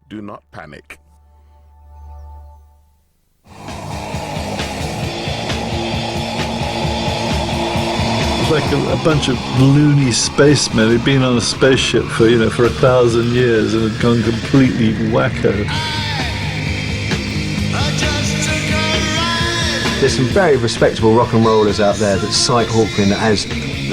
Do not panic. It's like a bunch of loony spacemen who'd been on a spaceship for 1,000 years and had gone completely wacko. There's some very respectable rock and rollers out there that cite Hawkwind as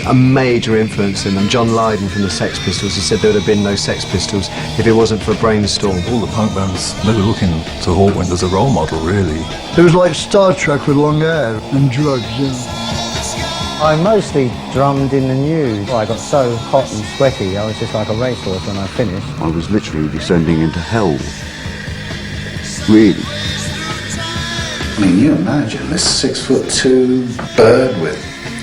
a major influence in them. John Lydon from the Sex Pistols, he said there would have been no Sex Pistols if it wasn't for Brainstorm. All the punk bands, they were looking to Hawkwind as a role model, really. It was like Star Trek with long hair and drugs, I mostly drummed in the nude. I got so hot and sweaty, I was just like a racehorse when I finished. I was literally descending into hell. Really. I mean, you imagine this 6'2" bird with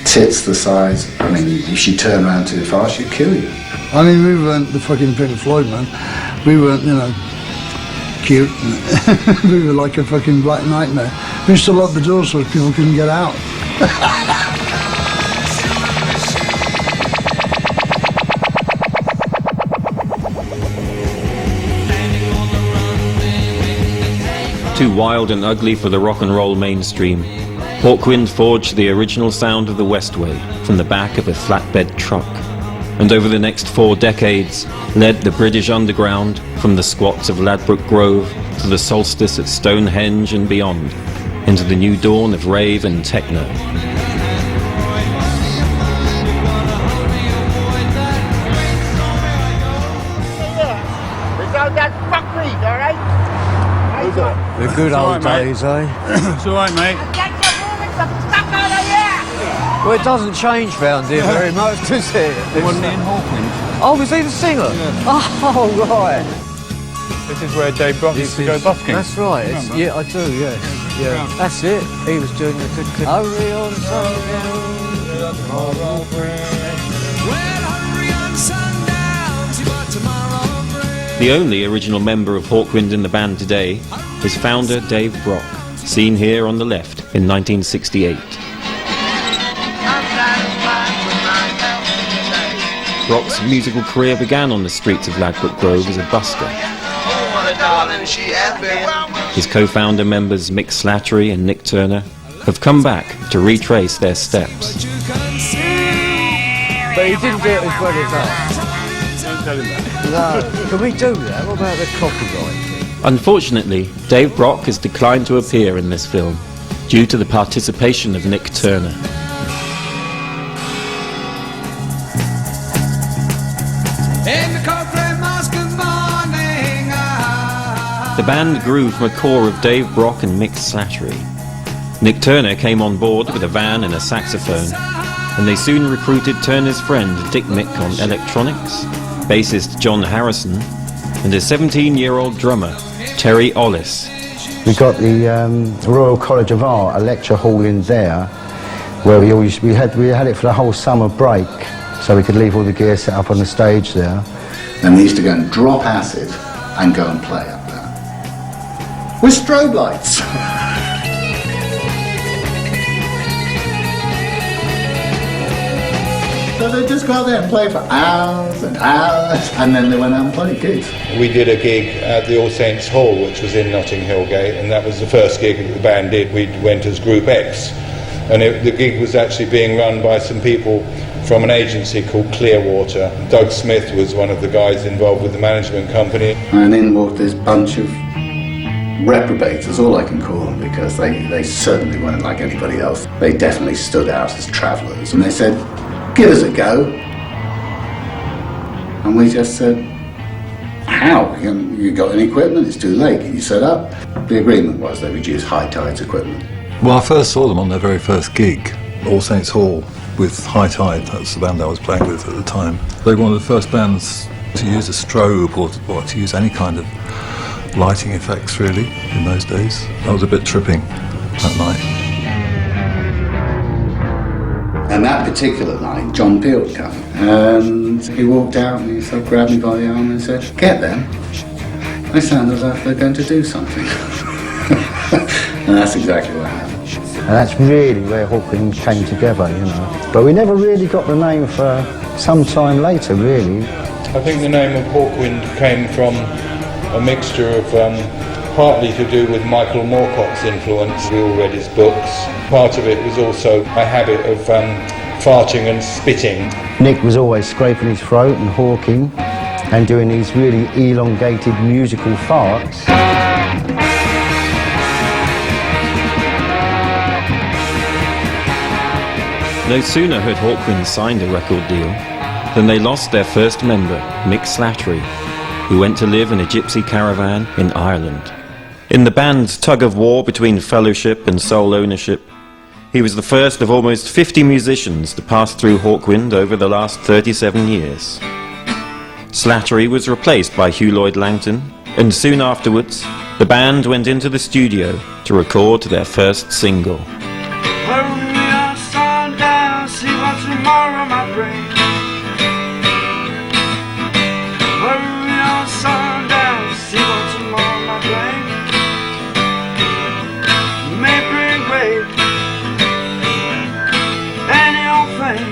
tits the size. I mean, if she turned around too fast, she'd kill you. I mean, we weren't the fucking Pink Floyd, man. We weren't, cute. We were like a fucking black nightmare. We used to lock the doors so people couldn't get out. Too wild and ugly for the rock and roll mainstream, Hawkwind forged the original sound of the Westway from the back of a flatbed truck, and over the next 4 decades led the British underground from the squats of Ladbroke Grove to the solstice at Stonehenge and beyond, into the new dawn of rave and techno. The good old days, eh? It's all right, mate. Well, it doesn't change round here very much, does it? Wasn't he in Hawkwind? Oh, was he the singer? Yeah. Oh, right. This is where Dave Brock used to go busking. That's right. Yeah, I do, yes. Yeah. That's it. He was doing the good clip. Hurry on, The only original member of Hawkwind in the band today is founder Dave Brock, seen here on the left in 1968. Brock's musical career began on the streets of Ladbroke Grove as a busker. His co-founder members Mick Slattery and Nick Turner have come back to retrace their steps. But he didn't do it as well as that. Don't tell him that. No. Can we do that? What about the copyright? Unfortunately, Dave Brock has declined to appear in this film due to the participation of Nick Turner. The band grew from a core of Dave Brock and Mick Slattery. Nick Turner came on board with a van and a saxophone, and they soon recruited Turner's friend Dick Mick on electronics, bassist John Harrison, and a 17-year-old drummer, Terry Ollis. We got the Royal College of Art, a lecture hall in there, where we had it for the whole summer break, so we could leave all the gear set up on the stage there. And they used to go and drop acid and go and play up there. With strobe lights. So they'd just go out there and play for hours and hours, and then they went out and played gigs. We did a gig at the All Saints Hall, which was in Notting Hill Gate, and that was the first gig that the band did. We went as Group X, and the gig was actually being run by some people from an agency called Clearwater. Doug Smith was one of the guys involved with the management company. And in walked this bunch of reprobates, is all I can call them, because they certainly weren't like anybody else. They definitely stood out as travellers, and they said, give us a go. And we just said, how? You got any equipment? It's too late. Can you set up? The agreement was they would use High Tide's equipment. Well, I first saw them on their very first gig, All Saints Hall, with High Tide. That's the band I was playing with at the time. They were one of the first bands to use a strobe or to use any kind of lighting effects, really, in those days. That was a bit tripping that night. And that particular night, John Peel came, and he walked out and he sort of grabbed me by the arm and said, get them. They sound as if they're going to do something. And that's exactly what happened. And that's really where Hawkwind came together, you know. But we never really got the name for some time later, really. I think the name of Hawkwind came from a mixture of partly to do with Michael Moorcock's influence. We all read his books. Part of it was also a habit of farting and spitting. Nick was always scraping his throat and hawking and doing these really elongated musical farts. No sooner had Hawkwind signed a record deal than they lost their first member, Mick Slattery, who went to live in a gypsy caravan in Ireland. In the band's tug-of-war between fellowship and sole ownership, he was the first of almost 50 musicians to pass through Hawkwind over the last 37 years. Slattery was replaced by Hugh Lloyd Langton, and soon afterwards, the band went into the studio to record their first single. Tomorrow might bring. Hurry on, sundown, see what tomorrow might bring. May bring great, any old thing.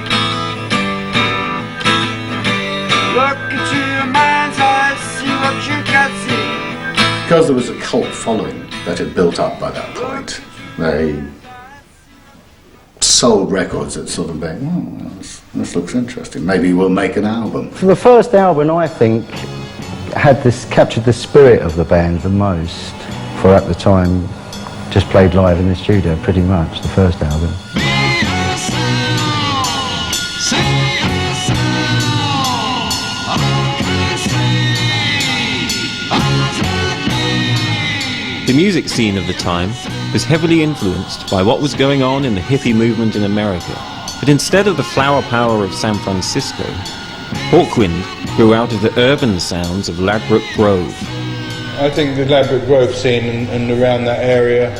Look into your mind's eyes, see what you can see. Because there was a cult following that had built up by that point, they sold records that sort of went, this looks interesting, maybe we'll make an album. For the first album, I think, captured the spirit of the band the most. For at the time, just played live in the studio pretty much, the first album. The music scene of the time was heavily influenced by what was going on in the hippie movement in America. But instead of the flower power of San Francisco, Hawkwind grew out of the urban sounds of Ladbroke Grove. I think the Ladbroke Grove scene and around that area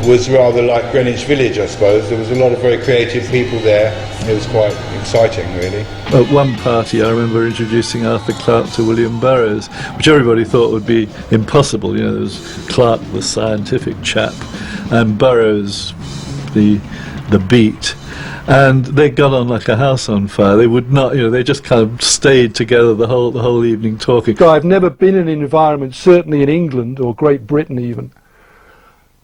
was rather like Greenwich Village, I suppose. There was a lot of very creative people there. It was quite exciting, really. At one party, I remember introducing Arthur Clarke to William Burroughs, which everybody thought would be impossible. You know, there was Clarke, the scientific chap, and Burroughs, the beat. And they got on like a house on fire. They would not, you know, they just kind of stayed together the whole evening talking. I've never been in an environment, certainly in England or Great Britain even,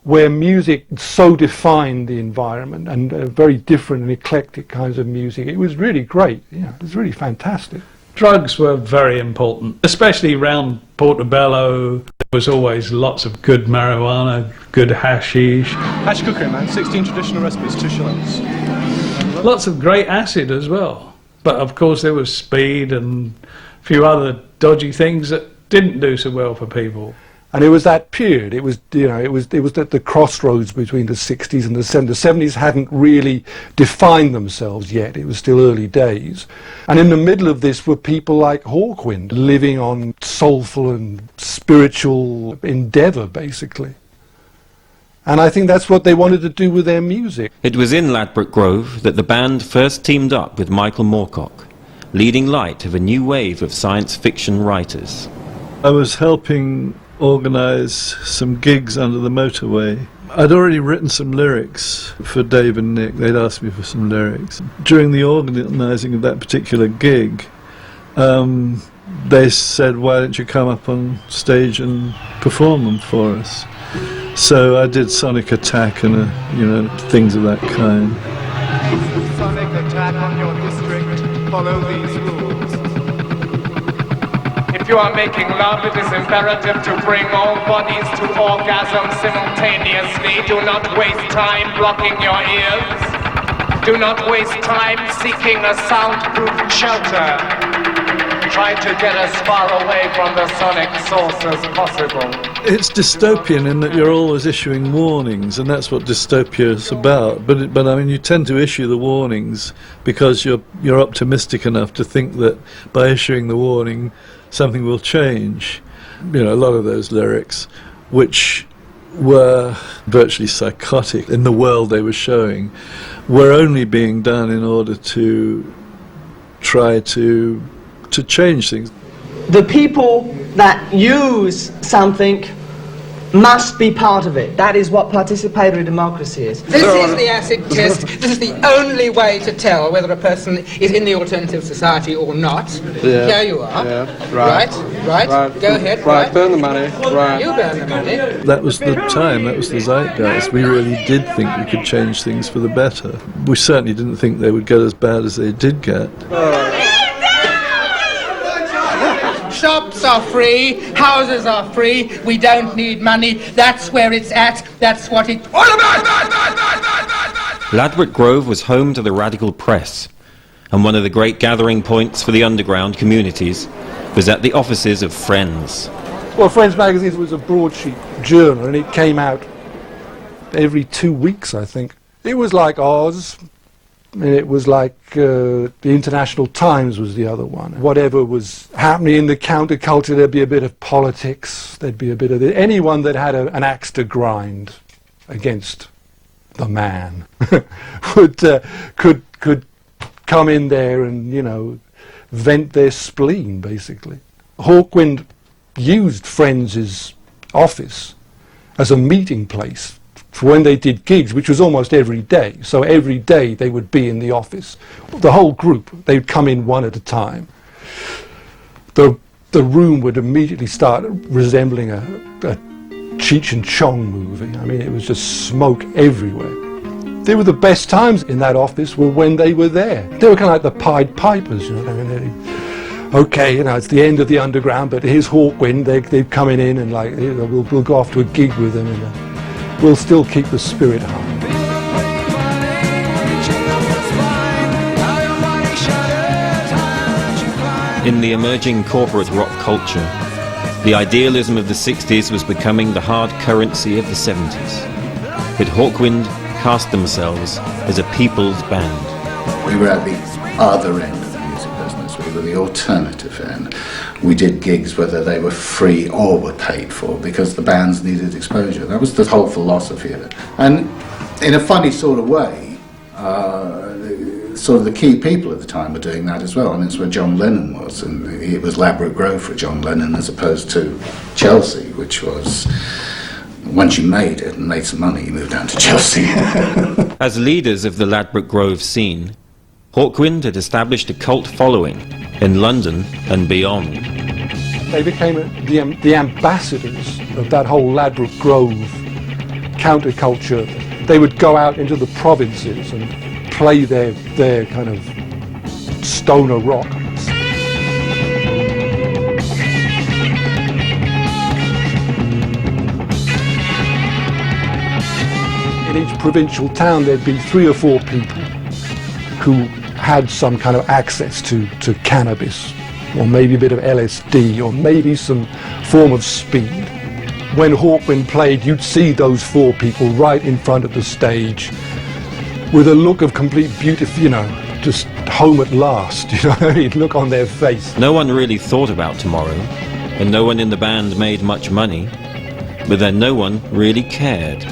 where music so defined the environment, and very different and eclectic kinds of music. It was really great. Yeah, it was really fantastic. Drugs were very important, especially around Portobello. There was always lots of good marijuana, good hashish. Hash cookery, man. 16 traditional recipes, 2 shillings. Lots of great acid as well. But of course there was speed and a few other dodgy things that didn't do so well for people. And it was that period. It was, you know, it was at the crossroads between the 60s and the 70s. The 70s hadn't really defined themselves yet. It was still early days. And in the middle of this were people like Hawkwind, living on soulful and spiritual endeavour, basically. And I think that's what they wanted to do with their music. It was in Ladbroke Grove that the band first teamed up with Michael Moorcock, leading light of a new wave of science fiction writers. I was helping organise some gigs under the motorway. I'd already written some lyrics for Dave and Nick. They'd asked me for some lyrics. During the organising of that particular gig, they said, why don't you come up on stage and perform them for us? So I did Sonic Attack and things of that kind. Sonic attack on your district, follow these rules. If you are making love, it is imperative to bring all bodies to orgasm simultaneously. Do not waste time blocking your ears. Do not waste time seeking a soundproof shelter. Try to get as far away from the sonic source as possible. It's dystopian in that you're always issuing warnings, and that's what dystopia is about. But I mean, you tend to issue the warnings because you're optimistic enough to think that by issuing the warning, something will change. You know, a lot of those lyrics, which were virtually psychotic in the world they were showing, were only being done in order to try to change things. The people that use something must be part of it. That is what participatory democracy is. This is the acid test. This is the only way to tell whether a person is in the alternative society or not. Yeah. Here you are. Yeah. Right. Go ahead. Right. Burn the money. Right. You burn the money. That was the time, that was the zeitgeist. We really did think we could change things for the better. We certainly didn't think they would get as bad as they did get. Shops are free, houses are free, we don't need money, that's where it's at, that's what it... Ladbroke Grove was home to the radical press, and one of the great gathering points for the underground communities was at the offices of Friends. Well, Friends magazine was a broadsheet journal, and it came out every 2 weeks, I think. It was like Oz, and it was like the International Times was the other one. Whatever was happening in the counterculture, there'd be a bit of politics, there'd be a bit of anyone that had an axe to grind against the man could come in there and, you know, vent their spleen, basically. Hawkwind used Friends' office as a meeting place for when they did gigs, which was almost every day. So every day they would be in the office. The whole group, they'd come in one at a time. The room would immediately start resembling a Cheech and Chong movie. I mean, it was just smoke everywhere. They were the best times in that office were when they were there. They were kind of like the Pied Pipers, you know. I mean, okay, you know, it's the end of the underground, but here's Hawkwind. They're coming in and like, you know, we'll go off to a gig with them, and we'll still keep the spirit high. In the emerging corporate rock culture, the idealism of the 60s was becoming the hard currency of the 70s. But Hawkwind cast themselves as a people's band. We were at the other end of the music business. We were the alternative end. We did gigs whether they were free or were paid for because the bands needed exposure. That was the whole philosophy of it. And in a funny sort of way, sort of the key people at the time were doing that as well. I mean, it's where John Lennon was, and it was Ladbroke Grove for John Lennon as opposed to Chelsea, which was, once you made it and made some money, you moved down to Chelsea. As leaders of the Ladbroke Grove scene, Hawkwind had established a cult following in London and beyond. They became the ambassadors of that whole Ladbroke Grove counterculture. They would go out into the provinces and play their kind of stoner rock. In each provincial town there'd be 3 or 4 people who had some kind of access to cannabis, or maybe a bit of LSD, or maybe some form of speed. When Hawkwind played, you'd see those 4 people right in front of the stage with a look of complete beauty, you know, just home at last, you know what I mean? Look on their face. No one really thought about tomorrow, and no one in the band made much money, but then no one really cared.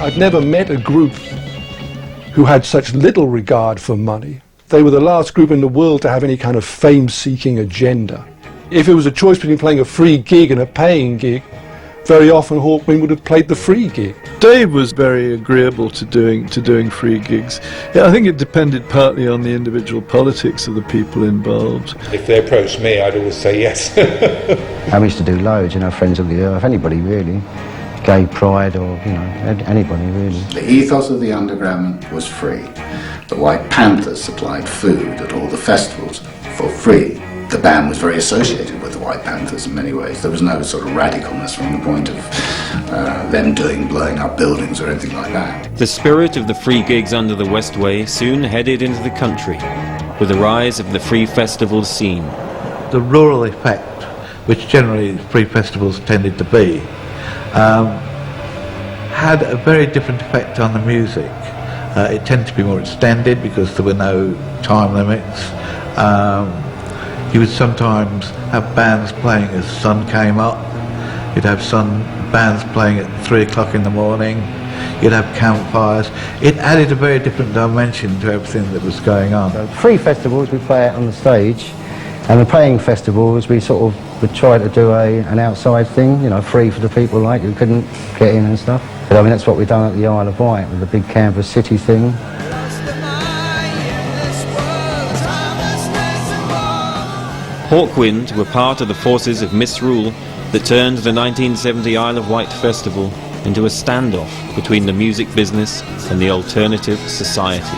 I've never met a group who had such little regard for money. They were the last group in the world to have any kind of fame-seeking agenda. If it was a choice between playing a free gig and a paying gig, very often Hawkwind would have played the free gig. Dave was very agreeable to doing free gigs. Yeah, I think it depended partly on the individual politics of the people involved. If they approached me, I'd always say yes. I used to do loads, you know, Friends of the Earth, anybody really. Gay Pride or, you know, anybody really. The ethos of the underground was free. The White Panthers supplied food at all the festivals for free. The band was very associated with the White Panthers in many ways. There was no sort of radicalness from the point of them blowing up buildings or anything like that. The spirit of the free gigs under the Westway soon headed into the country, with the rise of the free festival scene. The rural effect, which generally free festivals tended to be, had a very different effect on the music. It tended to be more extended because there were no time limits. You would sometimes have bands playing as the sun came up. You'd have bands playing at 3 o'clock in the morning. You'd have campfires. It added a very different dimension to everything that was going on. So free festivals we play out on the stage, and the paying festivals we sort of would try to do an outside thing, you know, free for the people like who couldn't get in and stuff. But I mean, that's what we've done at the Isle of Wight with the big canvas city thing. Hawkwind were part of the forces of misrule that turned the 1970 Isle of Wight festival into a standoff between the music business and the alternative society.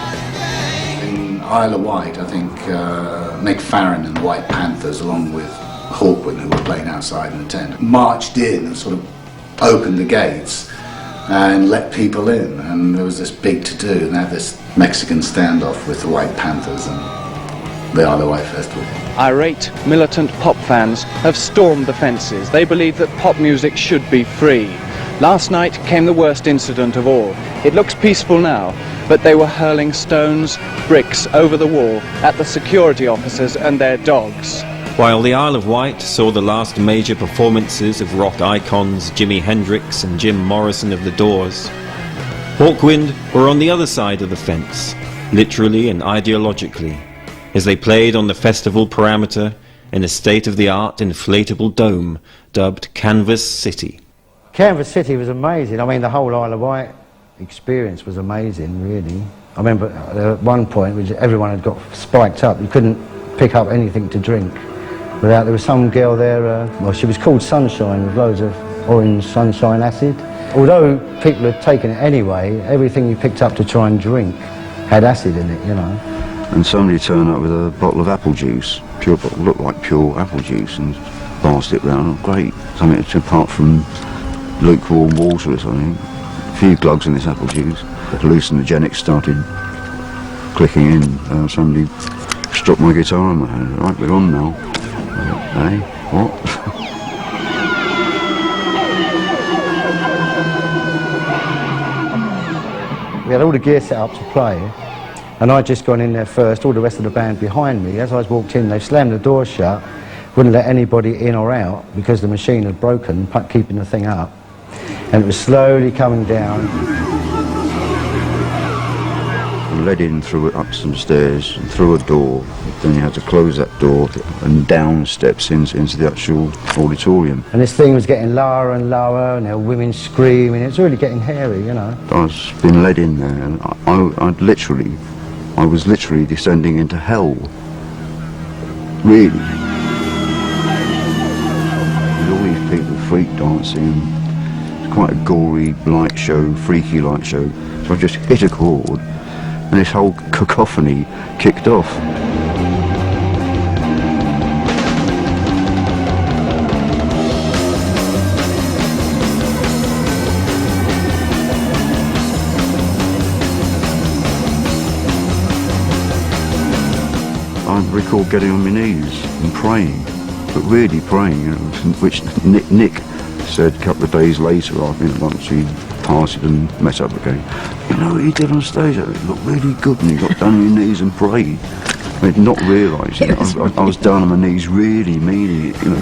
In Isle of Wight, I think Nick Farron and the White Panthers, along with Hawkwind, who were playing outside in the tent, marched in and sort of opened the gates and let people in, and there was this big to-do, and they had this Mexican standoff with the White Panthers and the Isle of Wight Festival. Irate, militant pop fans have stormed the fences. They believe that pop music should be free. Last night came the worst incident of all. It looks peaceful now, but they were hurling stones, bricks over the wall at the security officers and their dogs. While the Isle of Wight saw the last major performances of rock icons Jimi Hendrix and Jim Morrison of The Doors, Hawkwind were on the other side of the fence, literally and ideologically, as they played on the festival parameter in a state-of-the-art inflatable dome dubbed Canvas City. Canvas City was amazing. I mean, the whole Isle of Wight experience was amazing, really. I remember at one point, which everyone had got spiked up. You couldn't pick up anything to drink without. There was some girl there, well, she was called Sunshine, with loads of orange sunshine acid. Although people had taken it anyway, everything you picked up to try and drink had acid in it, you know. And somebody turned up with a bottle of apple juice, pure bottle, looked like pure apple juice, and passed it round. Great, something apart from lukewarm water or something. A few glugs in this apple juice. The hallucinogenics started clicking in. Somebody struck my guitar in my hand. Right, we're on now. Hey, what? We had all the gear set up to play, and I'd just gone in there first, all the rest of the band behind me. As I walked in, they slammed the door shut, wouldn't let anybody in or out because the machine had broken, keeping the thing up. And it was slowly coming down. I led in through it up some stairs and through a door. Then you had to close that door and down steps into the actual auditorium. And this thing was getting lower and lower, and there were women screaming. It was really getting hairy, you know. I was being led in there, and I was literally descending into hell. Really. With all these people freak dancing. It's quite a gory light show, freaky light show. So I just hit a chord, and this whole cacophony kicked off. I recall getting on my knees and praying, but really praying, you know, which Nick said a couple of days later, once we parted and met up again, you know what he did on stage? It looked really good, and he got down on his knees and prayed. I had not realised, you know, I was down on my knees really meaning it, you know.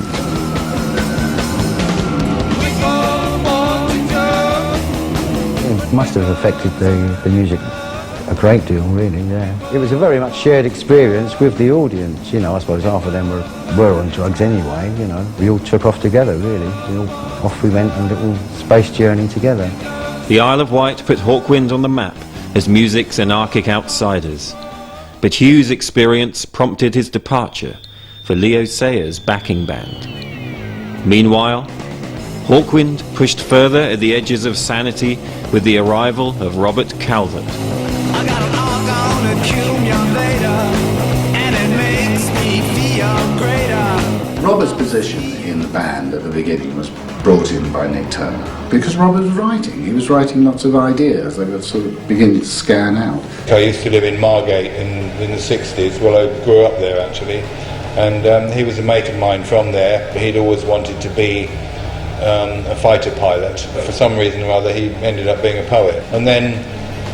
It must have affected the music a great deal, really, yeah. It was a very much shared experience with the audience, you know. I suppose half of them were on drugs anyway, you know. We all took off together, really. Off we went on a little space journey together. The Isle of Wight put Hawkwind on the map as music's anarchic outsiders. But Hugh's experience prompted his departure for Leo Sayers' backing band. Meanwhile, Hawkwind pushed further at the edges of sanity with the arrival of Robert Calvert. Robert's position in the band at the beginning was brought in by Nick Turner because Robert was writing. He was writing lots of ideas. They were sort of beginning to scan out. I used to live in Margate in the 60s. Well, I grew up there actually, and he was a mate of mine from there. He'd always wanted to be a fighter pilot. For some reason or other, he ended up being a poet. And then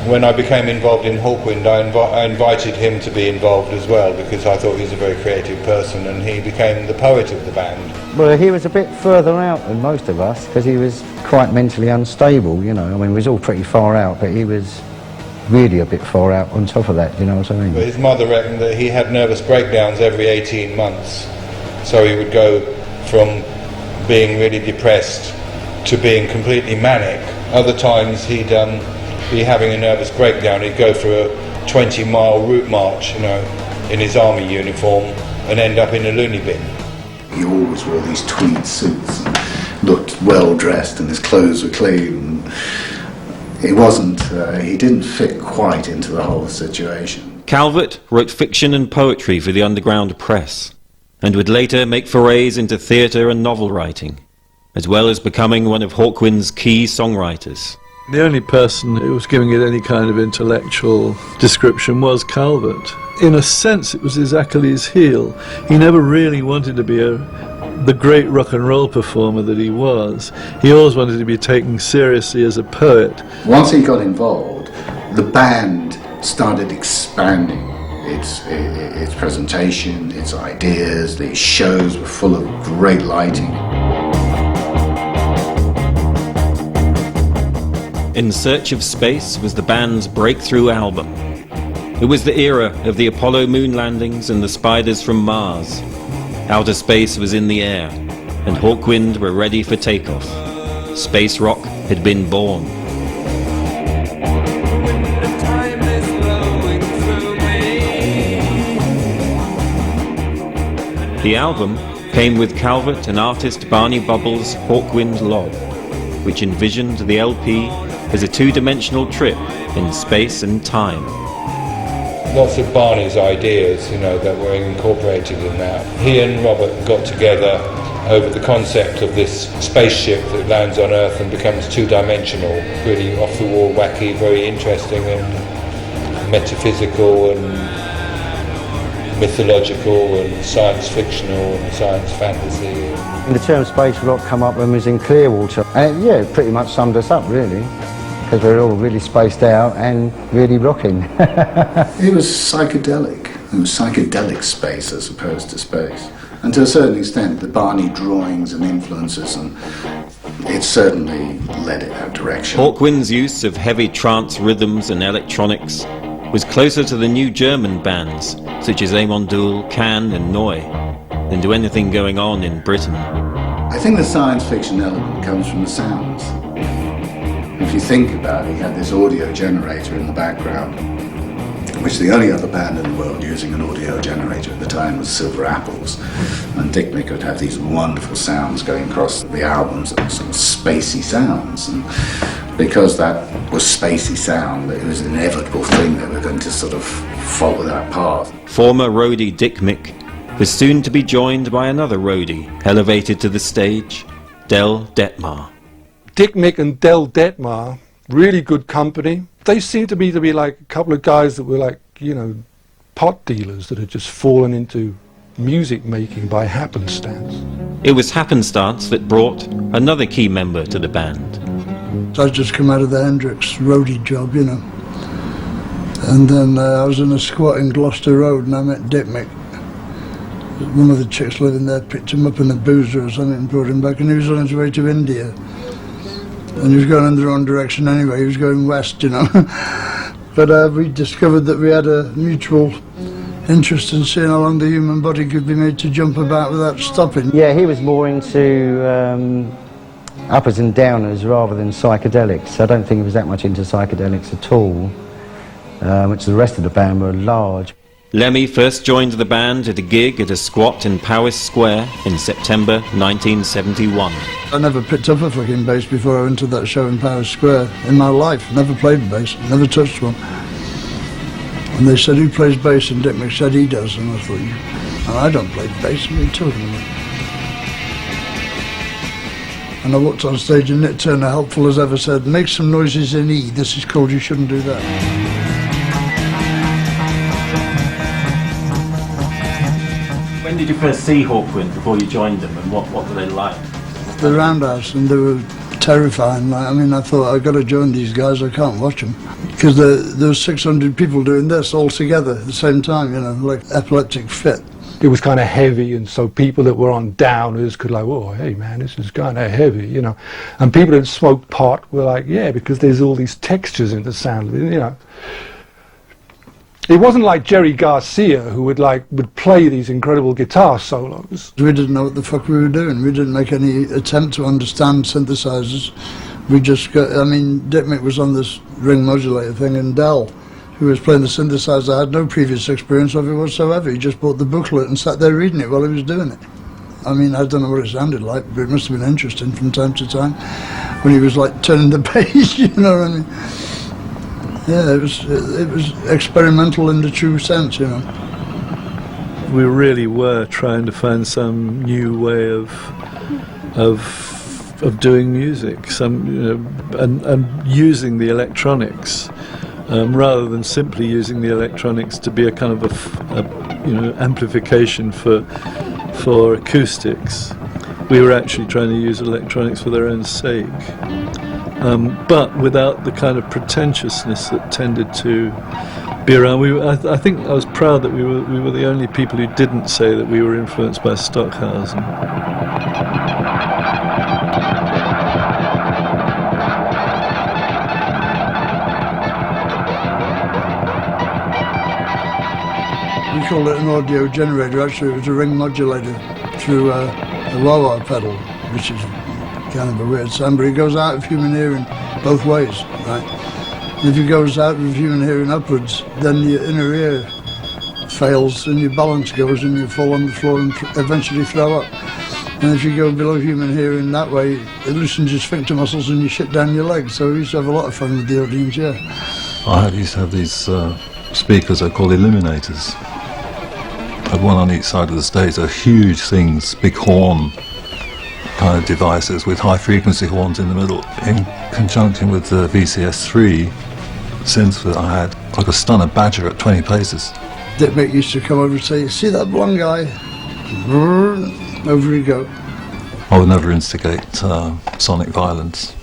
when I became involved in Hawkwind, I invited him to be involved as well because I thought he was a very creative person, and he became the poet of the band. Well, he was a bit further out than most of us because he was quite mentally unstable, you know. I mean, we was all pretty far out, but he was really a bit far out on top of that, you know what I mean? But his mother reckoned that he had nervous breakdowns every 18 months. So he would go from being really depressed to being completely manic. Other times he'd be having a nervous breakdown. He'd go for a 20-mile route march, you know, in his army uniform and end up in a loony bin. He always wore these tweed suits and looked well dressed and his clothes were clean. He didn't fit quite into the whole situation. Calvert wrote fiction and poetry for the underground press, and would later make forays into theatre and novel writing, as well as becoming one of Hawkwind's key songwriters. The only person who was giving it any kind of intellectual description was Calvert. In a sense, it was his Achilles heel. He never really wanted to be the great rock and roll performer that he was. He always wanted to be taken seriously as a poet. Once he got involved, the band started expanding its presentation, its ideas. The shows were full of great lighting. In Search of Space was the band's breakthrough album. It was the era of the Apollo moon landings and the spiders from Mars. Outer space was in the air, and Hawkwind were ready for takeoff. Space rock had been born. The album came with Calvert and artist Barney Bubble's Hawkwind log, which envisioned the LP as a two-dimensional trip in space and time. Lots of Barney's ideas, you know, that were incorporated in that. He and Robert got together over the concept of this spaceship that lands on Earth and becomes two-dimensional, really off-the-wall, wacky, very interesting and metaphysical and mythological and science fictional and science fantasy. The term space rock come up when we was in Clearwater, and yeah, it pretty much summed us up really, because we were all really spaced out and really rocking. It was psychedelic. It was psychedelic space as opposed to space. And to a certain extent, the Barney drawings and influences, and it certainly led it that direction. Hawkwind's use of heavy trance rhythms and electronics was closer to the new German bands, such as Amondul, Can and Neu, than to anything going on in Britain. I think the science fiction element comes from the sounds. If you think about it, he had this audio generator in the background, which the only other band in the world using an audio generator at the time was Silver Apples. And Dick Mick would have these wonderful sounds going across the albums, that were sort of spacey sounds. And because that was spacey sound, it was an inevitable thing that we're going to sort of follow that path. Former roadie Dick Mick was soon to be joined by another roadie, elevated to the stage, Del Detmar. Dick Mick and Del Detmar, really good company. They seemed to be like a couple of guys that were like, you know, pot dealers that had just fallen into music making by happenstance. It was happenstance that brought another key member to the band. So I'd just come out of the Hendrix roadie job, you know. And then I was in a squat in Gloucester Road and I met Dick Mick. One of the chicks living there picked him up in a boozer or something and brought him back, and he was on his way to India. And he was going in the wrong direction anyway, he was going west, you know. But we discovered that we had a mutual interest in seeing how long the human body could be made to jump about without stopping. Yeah, he was more into uppers and downers rather than psychedelics. I don't think he was that much into psychedelics at all, which the rest of the band were large. Lemmy first joined the band at a gig at a squat in Powis Square in September 1971. I never picked up a fucking bass before I went to that show in Powis Square in my life. Never played bass, never touched one. And they said, who plays bass? And Dick Mick said he does. And I thought, I don't play bass, what are you talking about? And I walked on stage and Nick Turner, helpful as ever, said, make some noises in E, this is called You Shouldn't Do That. When did you first see Hawkwind before you joined them, and what were they like? The Roundhouse, and they were terrifying. I mean, I thought, I've got to join these guys, I can't watch them. Because there was 600 people doing this all together at the same time, you know, like epileptic fit. It was kind of heavy, and so people that were on downers could like, oh, hey man, this is kind of heavy, you know. And people that smoked pot were like, yeah, because there's all these textures in the sound, you know. It wasn't like Jerry Garcia, who would play these incredible guitar solos. We didn't know what the fuck we were doing. We didn't make any attempt to understand synthesizers. We just got, I mean, Dick Mick was on this ring modulator thing, and Dell, who was playing the synthesizer, had no previous experience of it whatsoever. He just bought the booklet and sat there reading it while he was doing it. I mean, I don't know what it sounded like, but it must have been interesting from time to time when he was like turning the page, you know what I mean? Yeah, it was experimental in the true sense, you know. We really were trying to find some new way of doing music, and using the electronics, rather than simply using the electronics to be a kind of amplification for acoustics. We were actually trying to use electronics for their own sake, but without the kind of pretentiousness that tended to be around. I think I was proud that we were the only people who didn't say that we were influenced by Stockhausen. We called it an audio generator. Actually, it was a ring modulator through a wah-wah pedal, which is kind of a weird sound, but it goes out of human hearing both ways, right? If it goes out of human hearing upwards, then your inner ear fails and your balance goes and you fall on the floor and eventually throw up. And if you go below human hearing that way, it loosens your sphincter muscles and you shit down your legs. So we used to have a lot of fun with the audience, yeah. I used to have these speakers I call eliminators. I had one on each side of the stage. They're huge things, big horn kind of devices with high frequency horns in the middle. In conjunction with the VCS3 synth that I had, I could stun a badger at 20 paces. Dick Mick used to come over and say, "See that blonde guy?" Over you go. I would never instigate sonic violence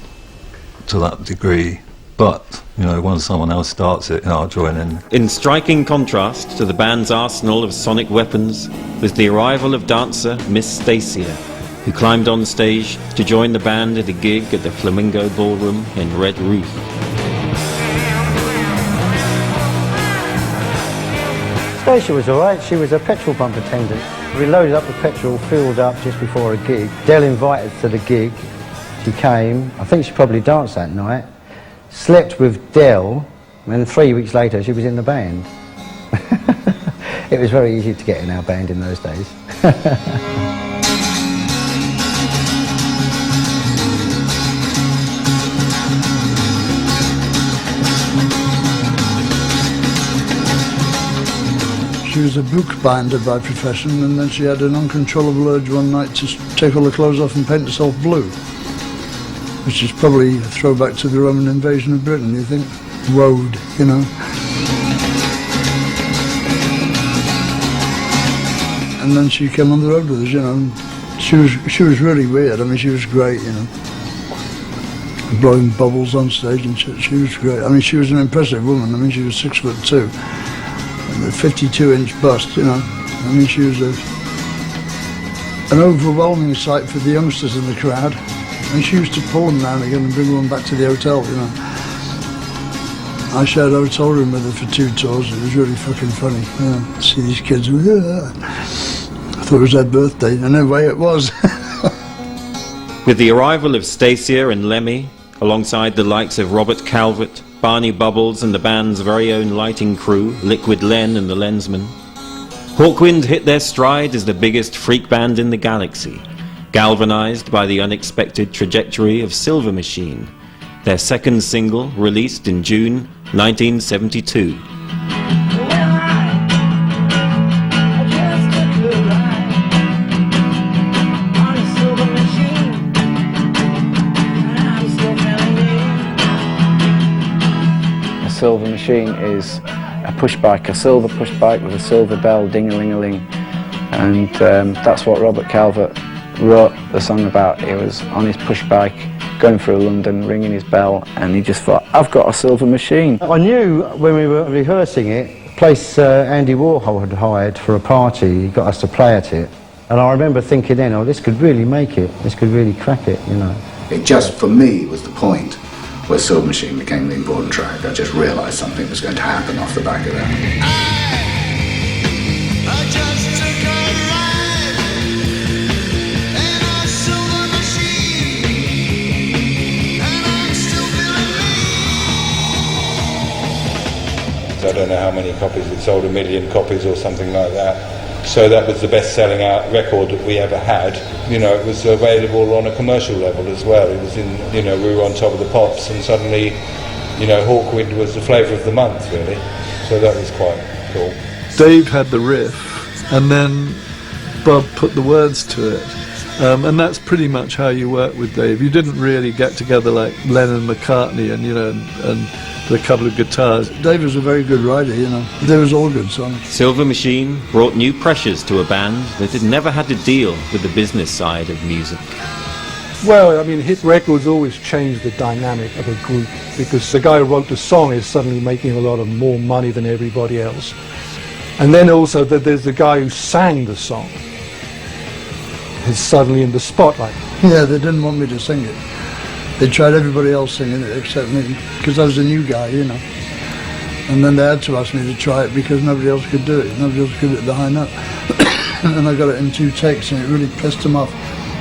to that degree, but once someone else starts it, I'll join in. In striking contrast to the band's arsenal of sonic weapons was the arrival of dancer Miss Stacia, who climbed on stage to join the band at a gig at the Flamingo Ballroom in Red Roof. Stacia was alright. She was a petrol pump attendant. We loaded up the petrol, filled up just before a gig. Dell invited us to the gig. She came. I think she probably danced that night. Slept with Dell, and 3 weeks later she was in the band. It was very easy to get in our band in those days. She was a bookbinder by profession, and then she had an uncontrollable urge one night to take all the clothes off and paint herself blue, which is probably a throwback to the Roman invasion of Britain, you think? Road, And then she came on the road with us, and she was really weird. I mean, she was great, blowing bubbles on stage and shit. She was great. I mean, she was an impressive woman. I mean, she was 6'2". A 52-inch bust, I mean, she was an overwhelming sight for the youngsters in the crowd. And she used to pull them down again and bring them back to the hotel, I shared a hotel room with her for 2 tours. It was really fucking funny, to see these kids. I thought it was their birthday, and anyway it was. With the arrival of Stacia and Lemmy, alongside the likes of Robert Calvert, Barney Bubbles and the band's very own lighting crew, Liquid Len and the Lensmen, Hawkwind hit their stride as the biggest freak band in the galaxy, galvanized by the unexpected trajectory of Silver Machine, their second single released in June 1972. Silver Machine is a push bike, a silver push bike with a silver bell, ding-a-ling-a-ling, and that's what Robert Calvert wrote the song about. He was on his push bike going through London, ringing his bell, and he just thought, I've got a silver machine. I knew when we were rehearsing it, a place Andy Warhol had hired for a party, he got us to play at it, and I remember thinking then, this could really make it, this could really crack it, It just, for me, was the point where Silver Machine became the important track. I just realised something was going to happen off the back of that. I don't know how many copies it sold, 1 million copies or something like that. So that was the best-selling out record that we ever had. You know, it was available on a commercial level as well. It was in, you know, we were on top of the pops, and suddenly, you know, Hawkwind was the flavour of the month, really. So that was quite cool. Dave had the riff, and then Bob put the words to it. And that's pretty much how you work with Dave. You didn't really get together like Lennon and McCartney and, you know, and a couple of guitars. Dave was a very good writer, you know. There was all good songs. Silver Machine brought new pressures to a band that had never had to deal with the business side of music. Well, I mean, hit records always change the dynamic of a group, because the guy who wrote the song is suddenly making a lot of more money than everybody else. And then also that there's the guy who sang the song is suddenly in the spotlight. Yeah, they didn't want me to sing it. They tried everybody else singing it except me, because I was a new guy, you know. And then they had to ask me to try it because nobody else could do it. Nobody else could hit the high note. And I got it in 2 takes, and it really pissed them off.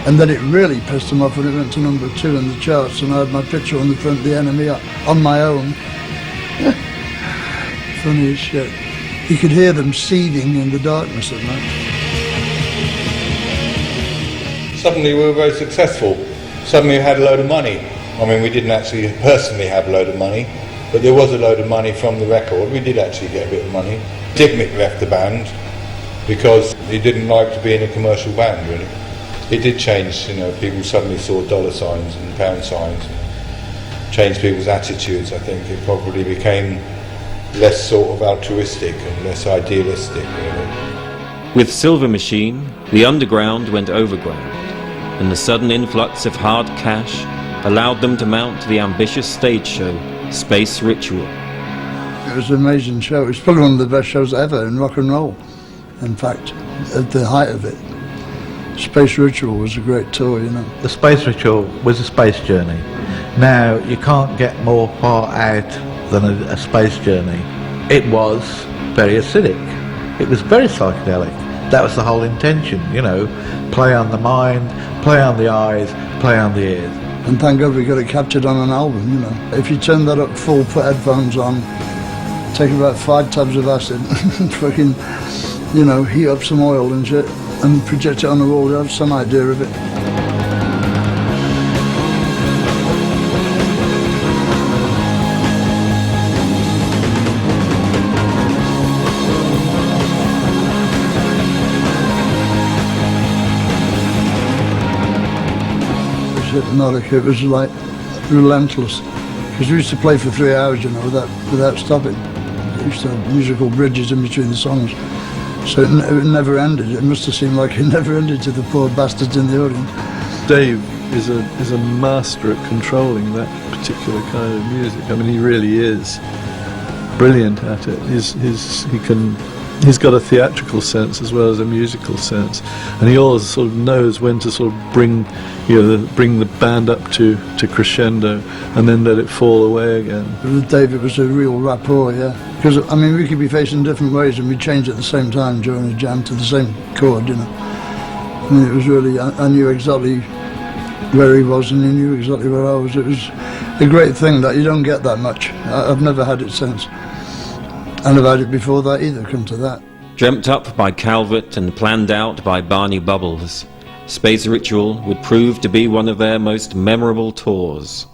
And then it really pissed them off when it went to number 2 in the charts, and I had my picture on the front of the Enemy on my own. Funny as shit. You could hear them seething in the darkness at night. Suddenly we were very successful. Suddenly we had a load of money. I mean, we didn't actually personally have a load of money, but there was a load of money from the record. We did actually get a bit of money. Dipmick left the band because he didn't like to be in a commercial band, really. It did change, you know, people suddenly saw dollar signs and pound signs. Changed people's attitudes, I think. It probably became less sort of altruistic and less idealistic, really. With Silver Machine, the underground went overground, and the sudden influx of hard cash allowed them to mount the ambitious stage show, Space Ritual. It was an amazing show. It was probably one of the best shows ever in rock and roll, in fact, at the height of it. Space Ritual was a great tour, you know. The Space Ritual was a space journey. Now, you can't get more far out than a space journey. It was very acidic. It was very psychedelic. That was the whole intention, you know. Play on the mind, play on the eyes, play on the ears. And thank God we got it captured on an album, you know. If you turn that up full, put headphones on, take about 5 tubs of acid, fucking, you know, heat up some oil and shit, and project it on the wall, you have some idea of it. Hypnotic, it was like relentless, because we used to play for 3 hours, you know, without stopping. We used to have musical bridges in between the songs, so it never ended. It must have seemed like it never ended to the poor bastards in the audience. Dave is a master at controlling that particular kind of music. I mean, he really is brilliant at it. He's got a theatrical sense as well as a musical sense, and he always sort of knows when to sort of bring the band up to crescendo and then let it fall away again. With Dave, it was a real rapport, yeah. Because I mean, we could be facing different ways and we change at the same time during a jam to the same chord, you know. I mean, it was really, I knew exactly where he was and he knew exactly where I was. It was a great thing that you don't get that much. I've never had it since. And I've had it before that either, come to that. Dreamt up by Calvert and planned out by Barney Bubbles, Space Ritual would prove to be one of their most memorable tours.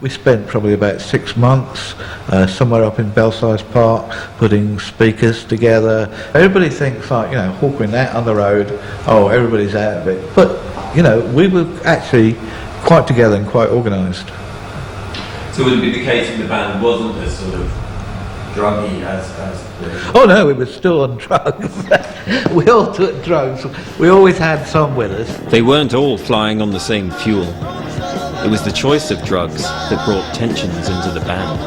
We spent probably about 6 months somewhere up in Belsize Park putting speakers together. Everybody thinks like, you know, Hawkwind out on the road, oh, everybody's out of it. But, you know, we were actually quite together and quite organised. So would it be the case that the band wasn't as sort of druggy as Oh no, we were still on drugs. We all took drugs. We always had some with us. They weren't all flying on the same fuel. It was the choice of drugs that brought tensions into the band.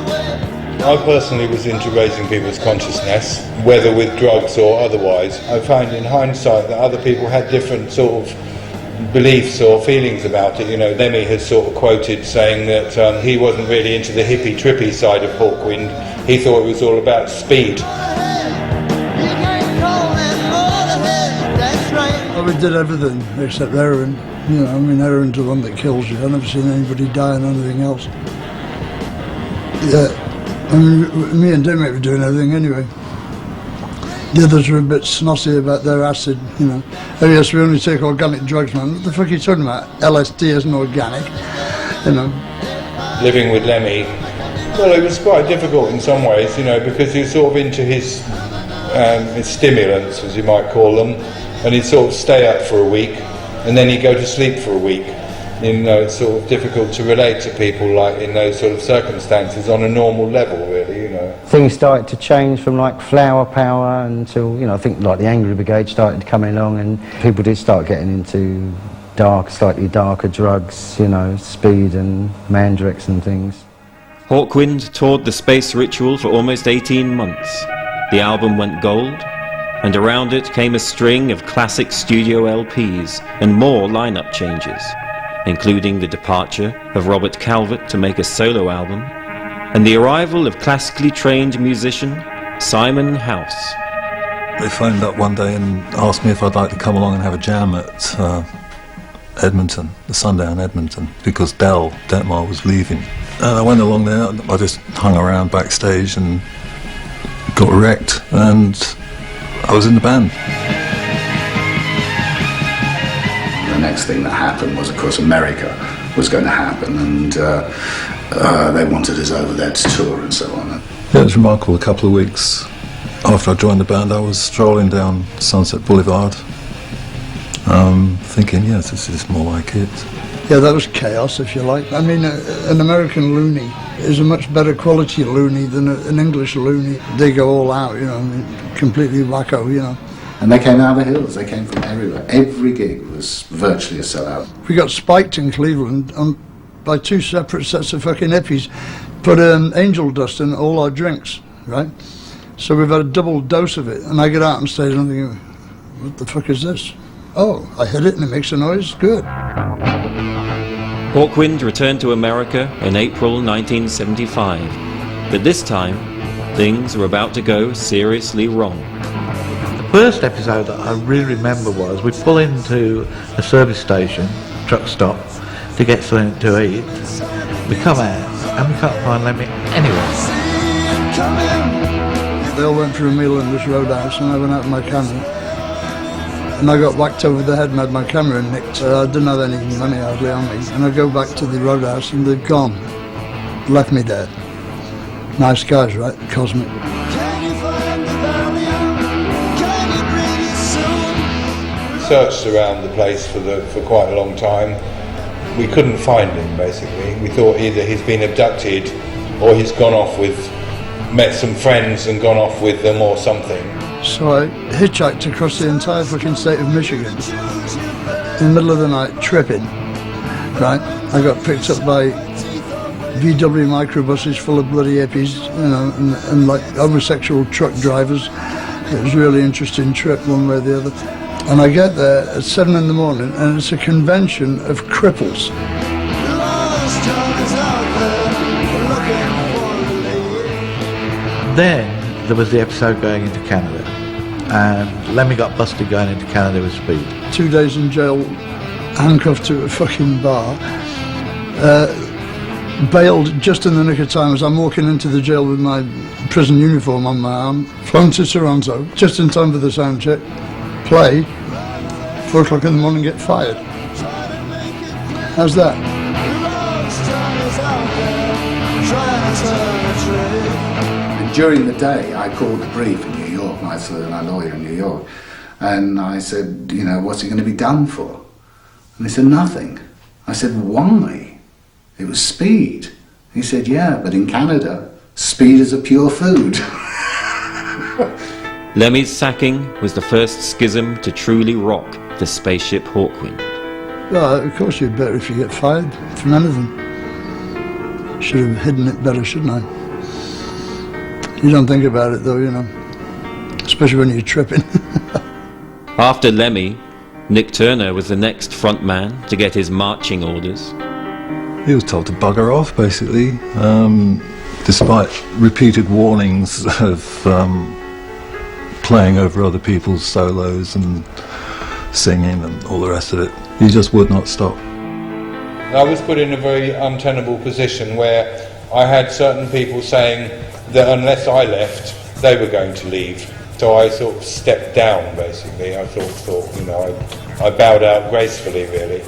I personally was into raising people's consciousness, whether with drugs or otherwise. I find in hindsight that other people had different sort of beliefs or feelings about it. You know, Lemmy has sort of quoted saying that he wasn't really into the hippie trippy side of Hawkwind. He thought it was all about speed. Well, we did everything except heroin. You know, I mean, heroin's the one that kills you. I've never seen anybody die on anything else. Yeah, I mean, me and Dimmick were doing everything anyway. The others were a bit snotty about their acid, you know. Oh yes, we only take organic drugs, man. What the fuck are you talking about? LSD isn't organic, you know. Living with Lemmy, well, it was quite difficult in some ways, you know, because he was sort of into his stimulants, as you might call them, and he'd sort of stay up for a week, and then he'd go to sleep for a week. You know, it's sort of difficult to relate to people like in those sort of circumstances on a normal level, really, you know. Things started to change from like flower power until, you know, I think like the Angry Brigade started coming along and people did start getting into slightly darker drugs, you know, speed and Mandrex and things. Hawkwind toured the Space Ritual for almost 18 months. The album went gold, and around it came a string of classic studio LPs and more lineup changes, including the departure of Robert Calvert to make a solo album, and the arrival of classically trained musician Simon House. They phoned up one day and asked me if I'd like to come along and have a jam at Edmonton, the Sundown Edmonton, because Del Detmar was leaving. And I went along there, I just hung around backstage and got wrecked, and I was in the band. The next thing that happened was, of course, America was going to happen, and they wanted us over there to tour and so on. Yeah, it was remarkable. A couple of weeks after I joined the band, I was strolling down Sunset Boulevard, thinking, yes, this is more like it. Yeah, that was chaos, if you like. I mean, an American loony is a much better quality loony than an English loony. They go all out, you know, I mean, completely wacko, you know. And they came out of the hills, they came from everywhere. Every gig was virtually a sellout. We got spiked in Cleveland by two separate sets of fucking hippies, put angel dust in all our drinks, right? So we've had a double dose of it, and I get out on stage and I'm thinking, what the fuck is this? Oh, I hit it and it makes a noise, good. Hawkwind returned to America in April 1975, but this time, things were about to go seriously wrong. The first episode that I really remember was we pull into a service station, truck stop, to get something to eat. We come out and we can't find Lemmy anywhere. They all went for a meal in this roadhouse and I went out with my camera. And I got whacked over the head and had my camera nicked. I didn't have any money hardly on me. And I go back to the roadhouse and they've gone. Left me there. Nice guys, right? Cosmic. Searched around the place for quite a long time. We couldn't find him, basically. We thought either he's been abducted or he's gone off met some friends and gone off with them or something. So I hitchhiked across the entire fucking state of Michigan in the middle of the night, tripping, right? I got picked up by VW microbuses full of bloody hippies, you know, and like homosexual truck drivers. It was a really interesting trip one way or the other. And I get there at 7 in the morning and it's a convention of cripples. Then there was the episode going into Canada, and Lemmy got busted going into Canada with speed. 2 days in jail, handcuffed to a fucking bar, bailed just in the nick of time as I'm walking into the jail with my prison uniform on my arm, flown to Toronto, just in time for the sound check, play, 4 o'clock in the morning, get fired. How's that? During the day, I called the brief in New York, my lawyer in New York, and I said, you know, what's he going to be done for? And he said, nothing. I said, why? It was speed. He said, yeah, but in Canada, speed is a pure food. Lemmy's sacking was the first schism to truly rock the spaceship Hawkwind. Well, of course you'd better if you get fired from anything. Should have hidden it better, shouldn't I? You don't think about it though, you know, especially when you're tripping. After Lemmy, Nick Turner was the next front man to get his marching orders. He was told to bugger off, basically, despite repeated warnings of playing over other people's solos and singing and all the rest of it. He just would not stop. I was put in a very untenable position where I had certain people saying that unless I left, they were going to leave. So I sort of stepped down, basically. I thought, you know, I bowed out gracefully, really.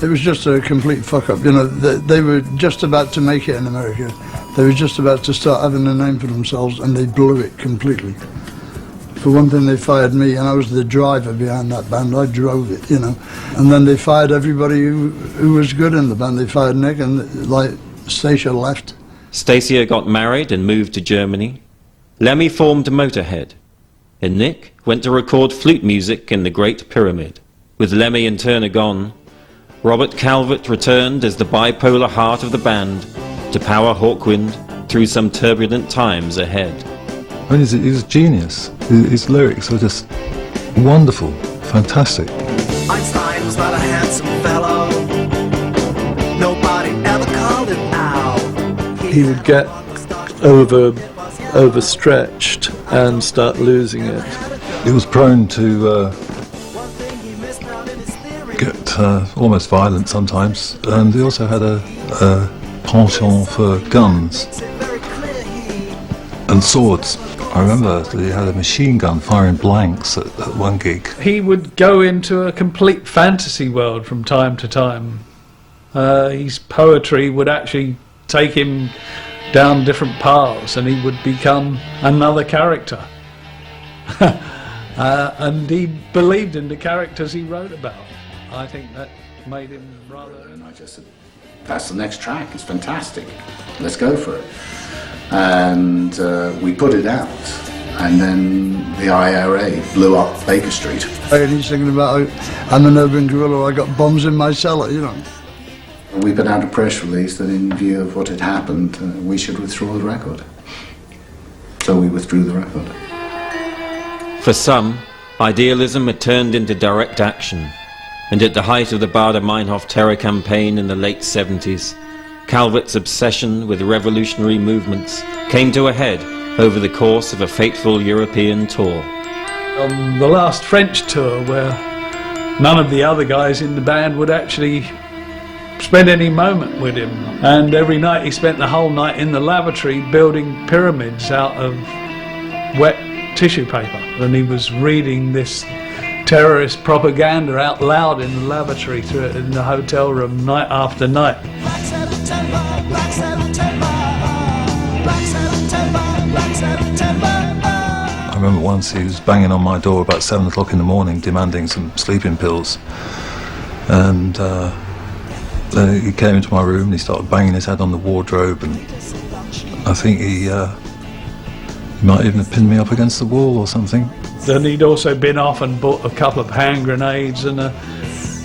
It was just a complete fuck-up. You know, they were just about to make it in America. They were just about to start having a name for themselves, and they blew it completely. For one thing, they fired me, and I was the driver behind that band. I drove it, you know. And then they fired everybody who was good in the band. They fired Nick, and, like, Stacia left. Stacia got married and moved to Germany. Lemmy formed Motorhead. And Nick went to record flute music in the Great Pyramid. With Lemmy and Turner gone, Robert Calvert returned as the bipolar heart of the band to power Hawkwind through some turbulent times ahead. I mean, he's a genius. His lyrics are just wonderful, fantastic. Einstein was not a handsome fellow. Nobody ever called him out. He would get overstretched and start losing it. He was prone to get almost violent sometimes, and he also had a penchant for guns and swords. I remember that he had a machine gun firing blanks at one gig. He would go into a complete fantasy world from time to time. His poetry would actually take him down different paths, and he would become another character. And he believed in the characters he wrote about. I think that made him rather... And I just said, that's the next track, it's fantastic, let's go for it. And we put it out, and then the IRA blew up Baker Street. And he's thinking about, I'm an urban guerrilla, I got bombs in my cellar, you know. We put out a press release that in view of what had happened, we should withdraw the record. So we withdrew the record. For some, idealism had turned into direct action, and at the height of the Baader-Meinhof terror campaign in the late 70s, Calvert's obsession with revolutionary movements came to a head over the course of a fateful European tour. On the last French tour, where none of the other guys in the band would actually spend any moment with him, and every night he spent the whole night in the lavatory building pyramids out of wet tissue paper, and he was reading this terrorist propaganda out loud in the lavatory through it in the hotel room night after night. I remember once he was banging on my door about 7 o'clock in the morning demanding some sleeping pills, and then he came into my room and he started banging his head on the wardrobe, and I think he might even have pinned me up against the wall or something. Then he'd also been off and bought a couple of hand grenades and a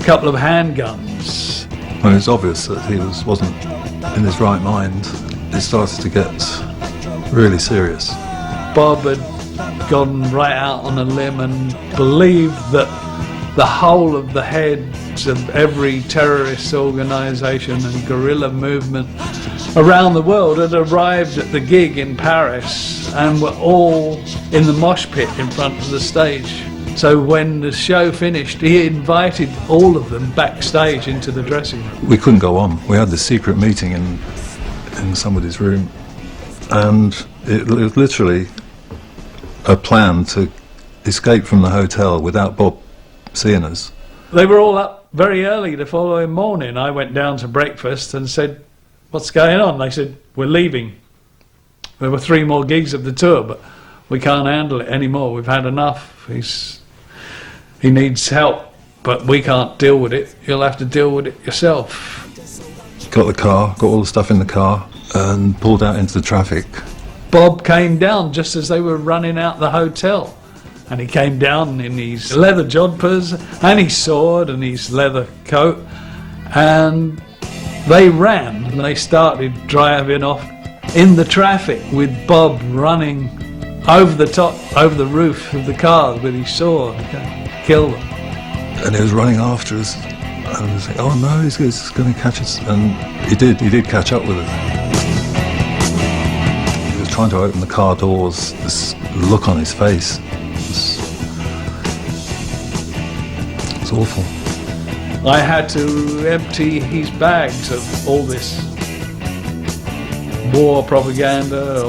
couple of handguns. When it was obvious that he wasn't in his right mind, it started to get really serious. Bob had gone right out on a limb and believed that the whole of the heads of every terrorist organisation and guerrilla movement around the world had arrived at the gig in Paris and were all in the mosh pit in front of the stage. So when the show finished, he invited all of them backstage into the dressing room. We couldn't go on. We had this secret meeting in somebody's room, and it was literally a plan to escape from the hotel without Bob seeing us. They were all up very early the following morning. I went down to breakfast and said, "What's going on?" They said, "We're leaving. There were 3 more gigs of the tour, but we can't handle it anymore. We've had enough. He needs help, but we can't deal with it. You'll have to deal with it yourself." Got the car, got all the stuff in the car, and pulled out into the traffic. Bob came down just as they were running out the hotel. And he came down in his leather jodhpurs and his sword and his leather coat. And they ran and they started driving off in the traffic with Bob running over the top, over the roof of the car with his sword to kill them. and he was running after us. And I was like, oh no, he's going to catch us. And he did catch up with us. He was trying to open the car doors, this look on his face. It's awful. I had to empty his bags of all this war propaganda,